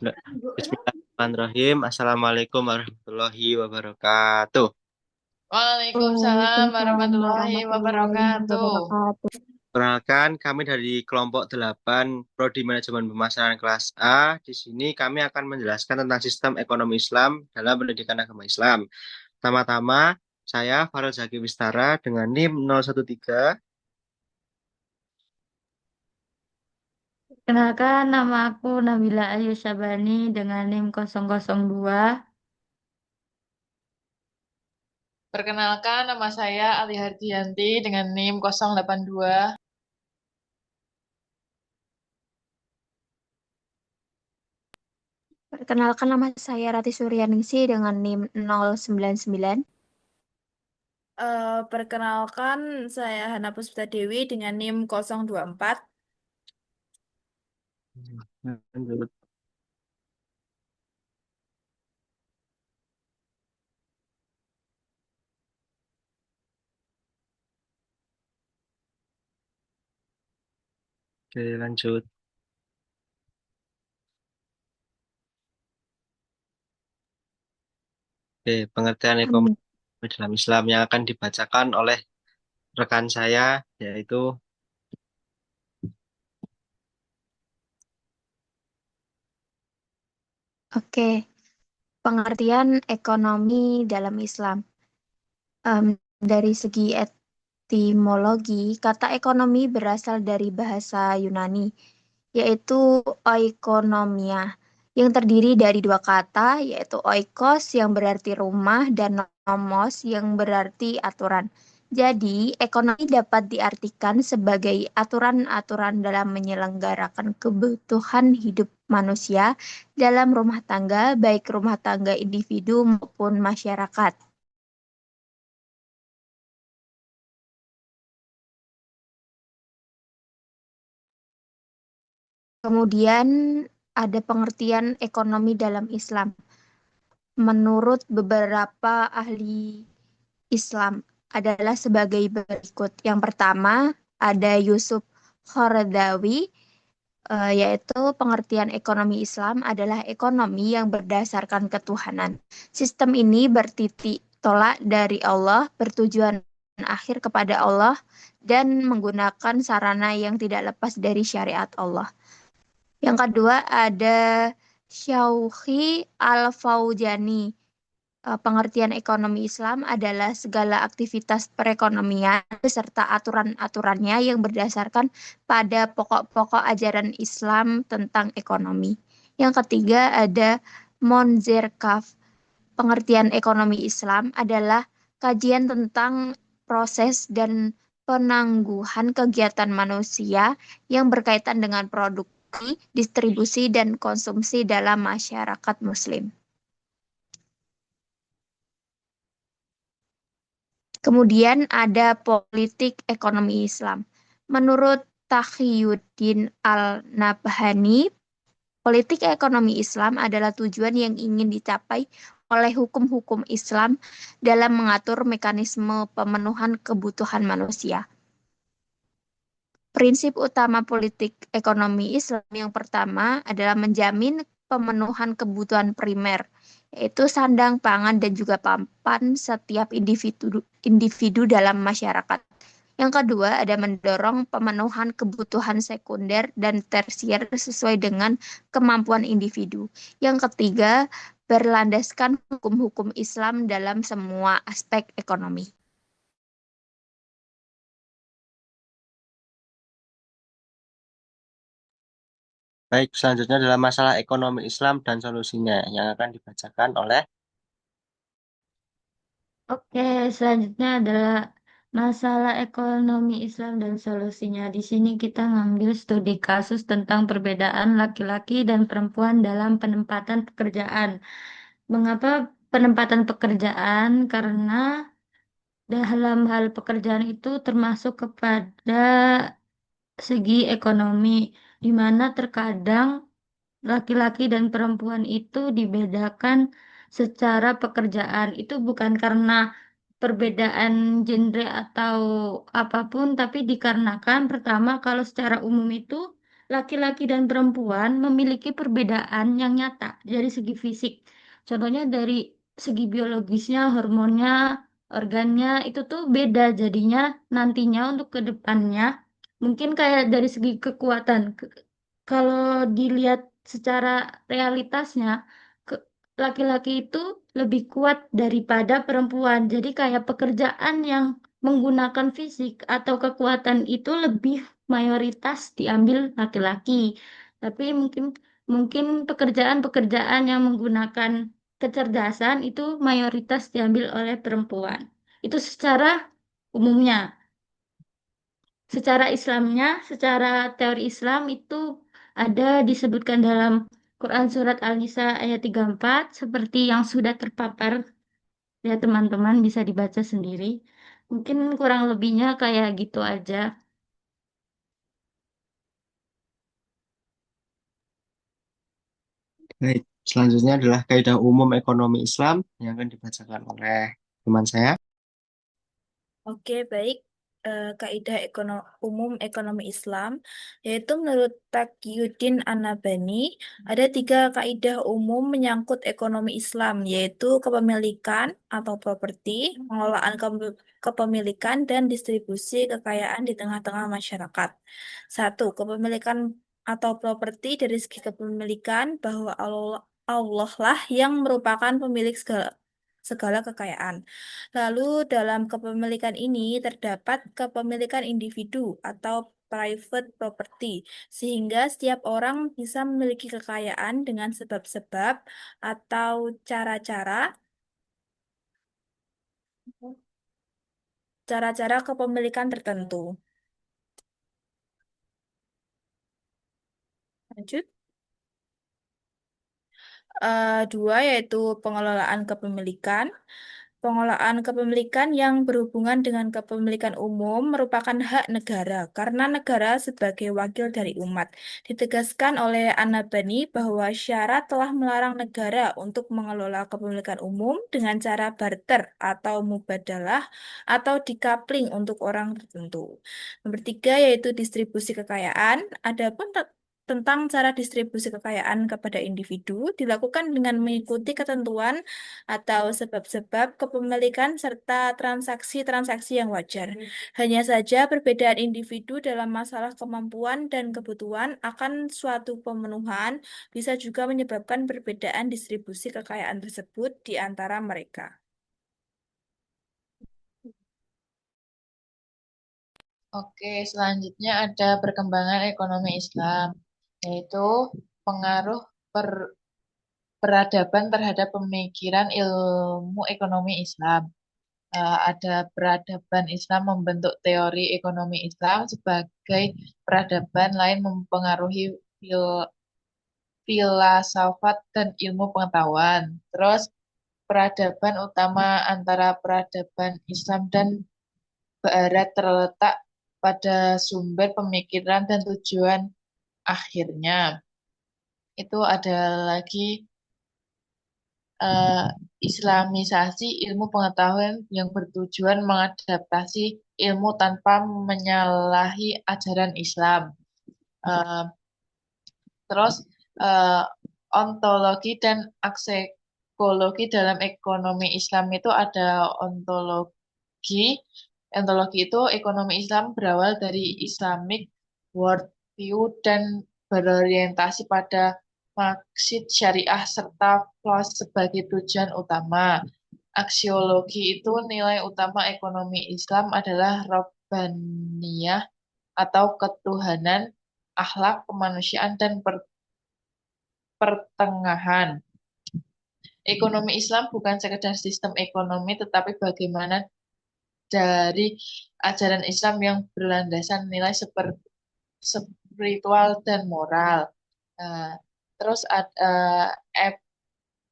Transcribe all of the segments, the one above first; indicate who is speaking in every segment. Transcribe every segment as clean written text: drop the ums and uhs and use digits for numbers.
Speaker 1: Bismillahirrahmanirrahim. Assalamualaikum warahmatullahi wabarakatuh.
Speaker 2: Waalaikumsalam
Speaker 3: Waalaikumsalam
Speaker 2: warahmatullahi
Speaker 3: warahmatullahi
Speaker 2: wabarakatuh.
Speaker 3: wabarakatuh.
Speaker 1: Perkenalkan, kami dari kelompok 8 Prodi Manajemen Pemasaran kelas A. Di sini kami akan menjelaskan tentang sistem ekonomi Islam dalam pendidikan agama Islam. Pertama-tama, saya Farel Zaki Wistara dengan NIM 013.
Speaker 3: Kenalkan nama aku Nabila Ayu Syabani dengan NIM 002.
Speaker 2: Perkenalkan, nama saya Ali Hardianti dengan NIM 082.
Speaker 3: Perkenalkan nama saya Rati Suryaningsih dengan NIM 099.
Speaker 4: Perkenalkan, saya Hana Puspita Dewi dengan NIM 024.
Speaker 1: Lanjut. Oke, lanjut. Oke, pengertian ekonomi dalam Islam yang akan dibacakan oleh rekan saya, yaitu
Speaker 3: Oke, pengertian ekonomi dalam Islam. Dari segi etimologi, kata ekonomi berasal dari bahasa Yunani, yaitu oikonomia, yang terdiri dari dua kata, yaitu oikos yang berarti rumah dan nomos yang berarti aturan. Jadi, ekonomi dapat diartikan sebagai aturan-aturan dalam menyelenggarakan kebutuhan hidup manusia dalam rumah tangga, baik rumah tangga individu maupun masyarakat. Kemudian ada pengertian ekonomi dalam Islam. Menurut beberapa ahli Islam adalah sebagai berikut. Yang pertama ada Yusuf Qaradawi, yaitu pengertian ekonomi Islam adalah ekonomi yang berdasarkan ketuhanan. Sistem ini bertitik tolak dari Allah, bertujuan akhir kepada Allah, dan menggunakan sarana yang tidak lepas dari syariat Allah. Yang kedua ada Syauhi Al-Faujani. Pengertian ekonomi Islam adalah segala aktivitas perekonomian beserta aturan-aturannya yang berdasarkan pada pokok-pokok ajaran Islam tentang ekonomi. Yang ketiga ada Monzerkaf. Pengertian ekonomi Islam adalah kajian tentang proses dan penangguhan kegiatan manusia yang berkaitan dengan produksi, distribusi, dan konsumsi dalam masyarakat Muslim. Kemudian ada politik ekonomi Islam. Menurut Taqiyuddin Al-Nabhani, politik ekonomi Islam adalah tujuan yang ingin dicapai oleh hukum-hukum Islam dalam mengatur mekanisme pemenuhan kebutuhan manusia. Prinsip utama politik ekonomi Islam yang pertama adalah menjamin pemenuhan kebutuhan primer, yaitu sandang, pangan, dan juga papan setiap individu dalam masyarakat. Yang kedua ada mendorong pemenuhan kebutuhan sekunder dan tersier sesuai dengan kemampuan individu. Yang ketiga, berlandaskan hukum-hukum Islam dalam semua aspek ekonomi.
Speaker 1: baik. Selanjutnya adalah masalah ekonomi Islam dan solusinya yang akan dibacakan oleh
Speaker 3: Oke, selanjutnya adalah masalah ekonomi Islam dan solusinya. Di sini kita ngambil studi kasus tentang perbedaan laki-laki dan perempuan dalam penempatan pekerjaan. Mengapa penempatan pekerjaan? Karena dalam hal pekerjaan itu termasuk kepada segi ekonomi, di mana terkadang laki-laki dan perempuan itu dibedakan secara pekerjaan. Itu bukan karena perbedaan genre atau apapun, tapi dikarenakan pertama kalau secara umum itu
Speaker 5: laki-laki dan perempuan memiliki perbedaan yang nyata dari segi fisik. Contohnya dari segi biologisnya, hormonnya, organnya itu tuh beda. Jadinya nantinya untuk ke depannya mungkin kayak dari segi kekuatan. Kalau dilihat secara realitasnya, ke- laki-laki itu lebih kuat daripada perempuan. Jadi kayak pekerjaan yang menggunakan fisik atau kekuatan itu lebih mayoritas diambil laki-laki. Tapi mungkin mungkin pekerjaan-pekerjaan yang menggunakan kecerdasan itu mayoritas diambil oleh perempuan. Itu secara umumnya. Secara Islamnya, secara teori Islam itu ada disebutkan dalam Quran Surat Al-Nisa ayat 34 seperti yang sudah terpapar. Ya teman-teman bisa dibaca sendiri. Mungkin kurang lebihnya kayak gitu aja.
Speaker 1: Baik, selanjutnya adalah kaidah umum ekonomi Islam yang akan dibacakan oleh teman saya.
Speaker 4: Oke, baik. Kaidah umum ekonomi Islam, yaitu menurut Taqiyuddin An-Nabhani, ada 3 kaidah umum menyangkut ekonomi Islam, yaitu kepemilikan atau properti, pengelolaan kepemilikan, dan distribusi kekayaan di tengah-tengah masyarakat. Satu, kepemilikan atau properti dari segi kepemilikan bahwa Allah lah yang merupakan pemilik segala kekayaan. Lalu dalam kepemilikan ini terdapat kepemilikan individu atau private property, sehingga setiap orang bisa memiliki kekayaan dengan sebab-sebab atau cara-cara kepemilikan tertentu. Lanjut. Dua yaitu pengelolaan kepemilikan. Pengelolaan kepemilikan yang berhubungan dengan kepemilikan umum merupakan hak negara karena negara sebagai wakil dari umat. Ditegaskan oleh An-Nabhani bahwa syarat telah melarang negara untuk mengelola kepemilikan umum dengan cara barter atau mubadalah atau decoupling untuk orang tertentu. Nomor 3 yaitu distribusi kekayaan. Adapun tentang cara distribusi kekayaan kepada individu dilakukan dengan mengikuti ketentuan atau sebab-sebab kepemilikan serta transaksi-transaksi yang wajar. Hanya saja perbedaan individu dalam masalah kemampuan dan kebutuhan akan suatu pemenuhan bisa juga menyebabkan perbedaan distribusi kekayaan tersebut di antara mereka.
Speaker 2: Oke, selanjutnya ada perkembangan ekonomi Islam, yaitu pengaruh peradaban terhadap pemikiran ilmu ekonomi Islam. Ada peradaban Islam membentuk teori ekonomi Islam sebagai peradaban lain mempengaruhi filsafat dan ilmu pengetahuan. Terus peradaban utama antara peradaban Islam dan Barat terletak pada sumber pemikiran dan tujuan akhirnya. Itu ada lagi eh, Islamisasi ilmu pengetahuan yang bertujuan mengadaptasi ilmu tanpa menyalahi ajaran Islam. Eh, terus eh, ontologi dan aksekologi dalam ekonomi Islam itu ada ontologi. Ontologi itu ekonomi Islam berawal dari Islamic worldview dan berorientasi pada maksud syariah serta flow sebagai tujuan utama. Aksiologi itu nilai utama ekonomi Islam adalah Rabbaniyah atau ketuhanan, akhlak, kemanusiaan, dan pertengahan. Ekonomi Islam bukan sekedar sistem ekonomi, tetapi bagaimana dari ajaran Islam yang berlandasan nilai spiritual dan moral. Nah, terus ada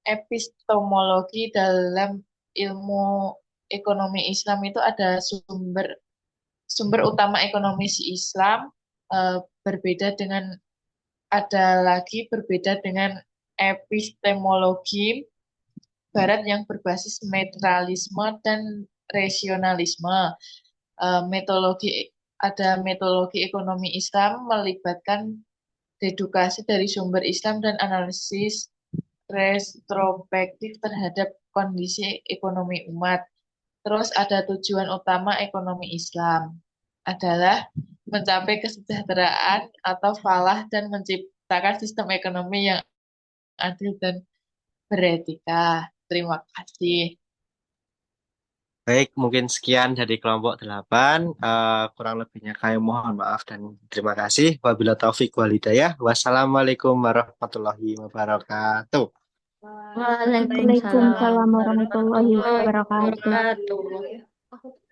Speaker 2: epistemologi dalam ilmu ekonomi Islam itu ada sumber utama ekonomi Islam berbeda dengan berbeda dengan epistemologi Barat yang berbasis materialisme dan rasionalisme. Metodologi ekonomi Islam melibatkan dedukasi dari sumber Islam dan analisis retrospektif terhadap kondisi ekonomi umat. Terus ada tujuan utama ekonomi Islam adalah mencapai kesejahteraan atau falah dan menciptakan sistem ekonomi yang adil dan beretika. Terima kasih.
Speaker 1: Baik, mungkin sekian dari kelompok 8. Kurang lebihnya kami mohon maaf dan terima kasih. Wabillahi taufik wal hidayah. Wassalamualaikum warahmatullahi wabarakatuh.
Speaker 5: Waalaikumsalam
Speaker 3: Waalaikumsalam warahmatullahi
Speaker 5: warahmatullahi
Speaker 3: wabarakatuh.
Speaker 5: wabarakatuh.